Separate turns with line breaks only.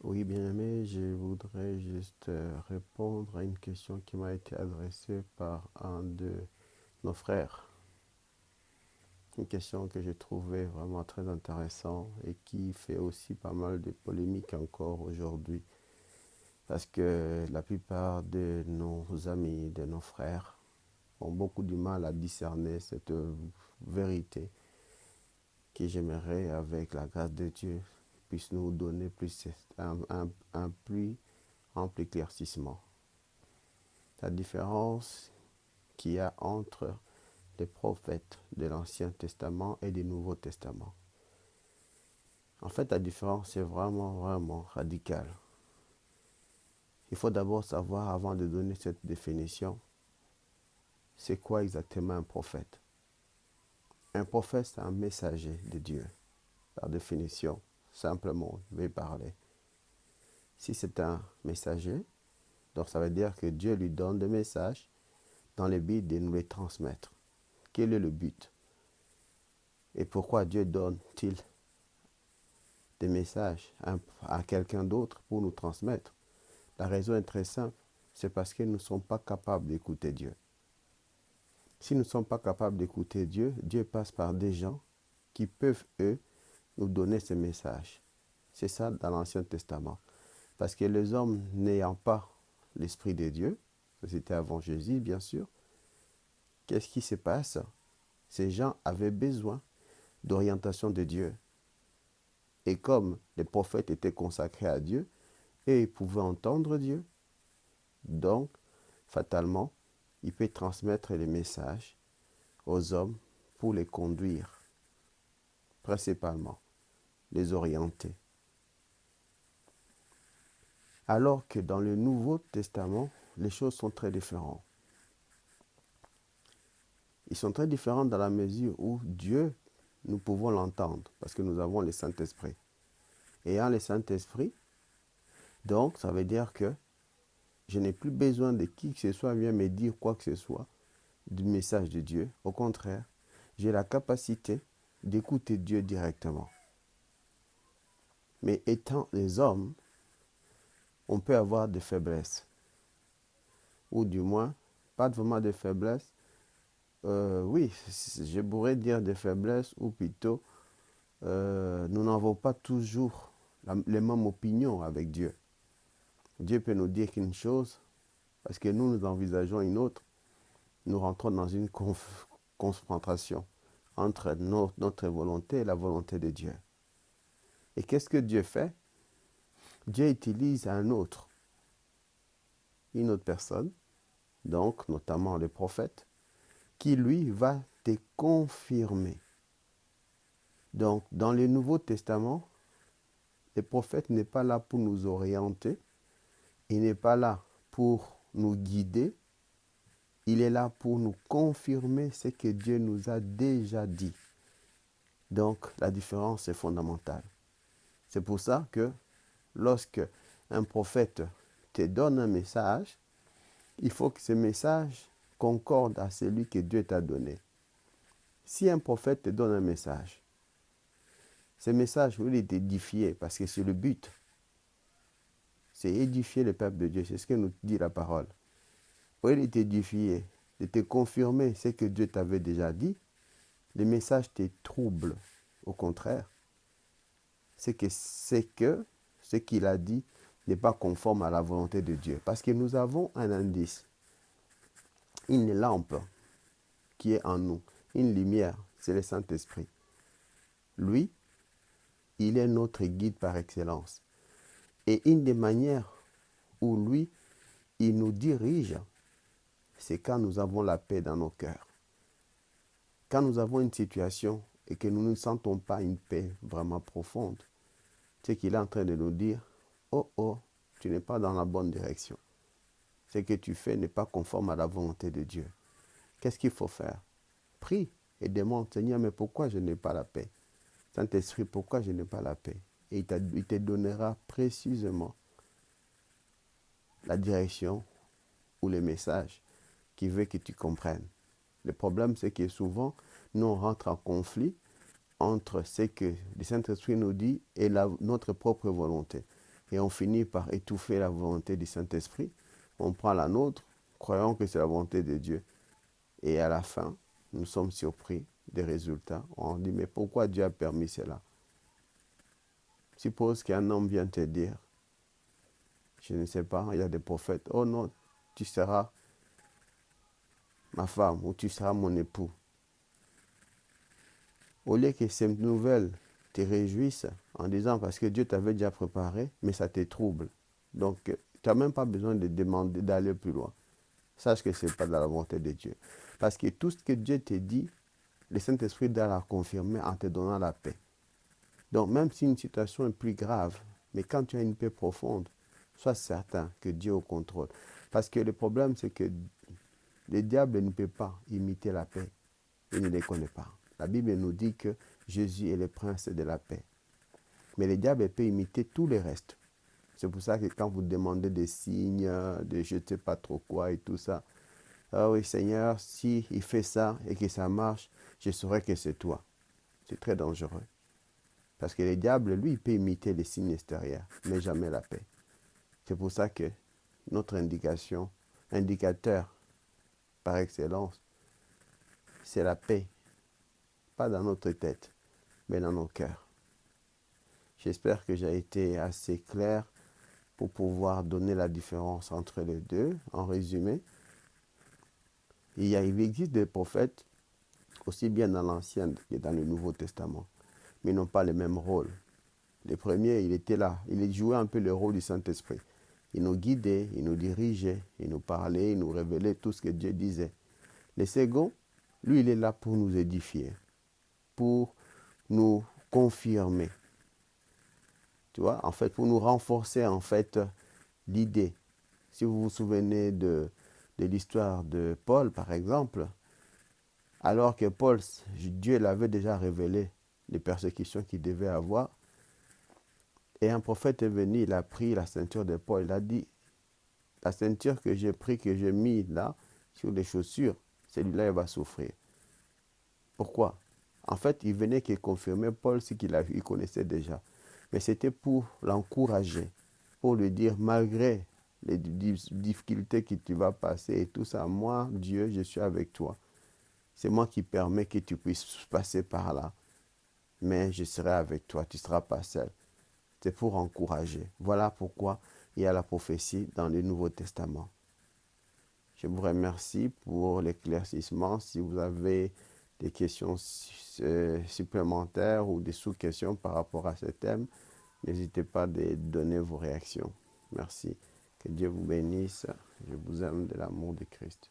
Oui, bien aimé, je voudrais juste répondre à une question qui m'a été adressée par un de nos frères. Une question que j'ai trouvée vraiment très intéressante et qui fait aussi pas mal de polémiques encore aujourd'hui. Parce que la plupart de nos amis, de nos frères, ont beaucoup du mal à discerner cette vérité qui j'aimerais, avec la grâce de Dieu, puisse nous donner un plus ample éclaircissement. La différence qu'il y a entre les prophètes de l'Ancien Testament et du Nouveau Testament. En fait, la différence est vraiment radicale. Il faut d'abord savoir, avant de donner cette définition, c'est quoi exactement un prophète. Un prophète, c'est un messager de Dieu. Par définition, simplement, je vais parler. Si c'est un messager, donc ça veut dire que Dieu lui donne des messages dans le but de nous les transmettre. Quel est le but? Et pourquoi Dieu donne-t-il des messages à quelqu'un d'autre pour nous transmettre? La raison est très simple, c'est parce que nous ne sommes pas capables d'écouter Dieu. Si nous ne sommes pas capables d'écouter Dieu, Dieu passe par des gens qui peuvent, eux, nous donner ces messages. C'est ça dans l'Ancien Testament. Parce que les hommes n'ayant pas l'Esprit de Dieu, c'était avant Jésus bien sûr, qu'est-ce qui se passe? Ces gens avaient besoin d'orientation de Dieu. Et comme les prophètes étaient consacrés à Dieu, et ils pouvaient entendre Dieu, donc, fatalement, il peut transmettre les messages aux hommes pour les conduire, principalement, les orienter. Alors que dans le Nouveau Testament, les choses sont très différentes. Ils sont très différents dans la mesure où Dieu, nous pouvons l'entendre, parce que nous avons le Saint-Esprit. Ayant le Saint-Esprit, donc, ça veut dire que je n'ai plus besoin de qui que ce soit vienne me dire quoi que ce soit du message de Dieu. Au contraire, j'ai la capacité d'écouter Dieu directement. Mais étant les hommes, on peut avoir des faiblesses. Ou du moins, pas vraiment des faiblesses. Oui, je pourrais dire des faiblesses, ou plutôt, nous n'avons pas toujours les mêmes opinions avec Dieu. Dieu peut nous dire qu'une chose, parce que nous envisageons une autre. Nous rentrons dans une confrontation entre notre volonté et la volonté de Dieu. Et qu'est-ce que Dieu fait? Dieu utilise une autre personne, donc notamment le prophète, qui lui va te confirmer. Donc dans le Nouveau Testament, le prophète n'est pas là pour nous orienter, il n'est pas là pour nous guider, il est là pour nous confirmer ce que Dieu nous a déjà dit. Donc la différence est fondamentale. C'est pour ça que lorsque un prophète te donne un message, il faut que ce message concorde à celui que Dieu t'a donné. Si un prophète te donne un message, ce message il est édifié parce que c'est le but. C'est édifier le peuple de Dieu, c'est ce que nous dit la parole. Pour il est édifié, de te confirmer ce que Dieu t'avait déjà dit, le message te trouble. Au contraire, c'est que ce qu'il a dit n'est pas conforme à la volonté de Dieu. Parce que nous avons un indice, une lampe qui est en nous, une lumière, c'est le Saint-Esprit. Lui, il est notre guide par excellence. Et une des manières où lui, il nous dirige, c'est quand nous avons la paix dans nos cœurs. Quand nous avons une situation et que nous ne sentons pas une paix vraiment profonde, c'est qu'il est en train de nous dire, oh oh, tu n'es pas dans la bonne direction. Ce que tu fais n'est pas conforme à la volonté de Dieu. Qu'est-ce qu'il faut faire? Prie et demande, Seigneur, mais pourquoi je n'ai pas la paix? Saint-Esprit, pourquoi je n'ai pas la paix? Et il te donnera précisément la direction ou le message qu'il veut que tu comprennes. Le problème, c'est que souvent, nous on rentre en conflit entre ce que le Saint-Esprit nous dit et notre propre volonté. et on finit par étouffer la volonté du Saint-Esprit. On prend la nôtre, croyant que c'est la volonté de Dieu. Et à la fin, nous sommes surpris des résultats. On dit, mais pourquoi Dieu a permis cela? Suppose qu'un homme vient te dire, je ne sais pas, il y a des prophètes, oh non, tu seras ma femme ou tu seras mon époux. Au lieu que ces nouvelles te réjouissent en disant parce que Dieu t'avait déjà préparé, mais ça te trouble. Donc, tu n'as même pas besoin de demander d'aller plus loin. Sache que ce n'est pas de la volonté de Dieu. Parce que tout ce que Dieu te dit, le Saint-Esprit doit la confirmer en te donnant la paix. Donc, même si une situation est plus grave, mais quand tu as une paix profonde, sois certain que Dieu est au contrôle. Parce que le problème, c'est que le diable ne peut pas imiter la paix. Il ne les connaît pas. La Bible nous dit que Jésus est le prince de la paix. Mais le diable peut imiter tout le reste. C'est pour ça que quand vous demandez des signes, de je ne sais pas trop quoi et tout ça, ah oui Seigneur, si il fait ça et que ça marche, je saurai que c'est toi. C'est très dangereux. Parce que le diable, lui, il peut imiter les signes extérieurs, mais jamais la paix. C'est pour ça que notre indicateur par excellence, c'est la paix. Pas dans notre tête, mais dans nos cœurs. J'espère que j'ai été assez clair pour pouvoir donner la différence entre les deux. En résumé, il existe des prophètes, aussi bien dans l'Ancien que dans le Nouveau Testament, mais ils n'ont pas le même rôle. Le premier, il était là, il jouait un peu le rôle du Saint-Esprit. Il nous guidait, il nous dirigeait, il nous parlait, il nous révélait tout ce que Dieu disait. Le second, lui, il est là pour nous édifier, pour nous confirmer. Tu vois, en fait, pour nous renforcer, en fait, l'idée. Si vous vous souvenez de l'histoire de Paul, par exemple, alors que Paul, Dieu l'avait déjà révélé les persécutions qu'il devait avoir, et un prophète est venu, il a pris la ceinture de Paul, il a dit, la ceinture que j'ai pris, que j'ai mis là, sur les chaussures, celui-là, il va souffrir. Pourquoi? En fait, il venait qu'il confirmait Paul ce qu'il connaissait déjà. Mais c'était pour l'encourager, pour lui dire, malgré les difficultés que tu vas passer et tout ça, moi, Dieu, je suis avec toi. C'est moi qui permets que tu puisses passer par là. Mais je serai avec toi, tu ne seras pas seul. C'est pour encourager. Voilà pourquoi il y a la prophétie dans le Nouveau Testament. Je vous remercie pour l'éclaircissement. Si vous avez des questions supplémentaires ou des sous-questions par rapport à ce thème, n'hésitez pas à donner vos réactions. Merci. Que Dieu vous bénisse. Je vous aime de l'amour de Christ.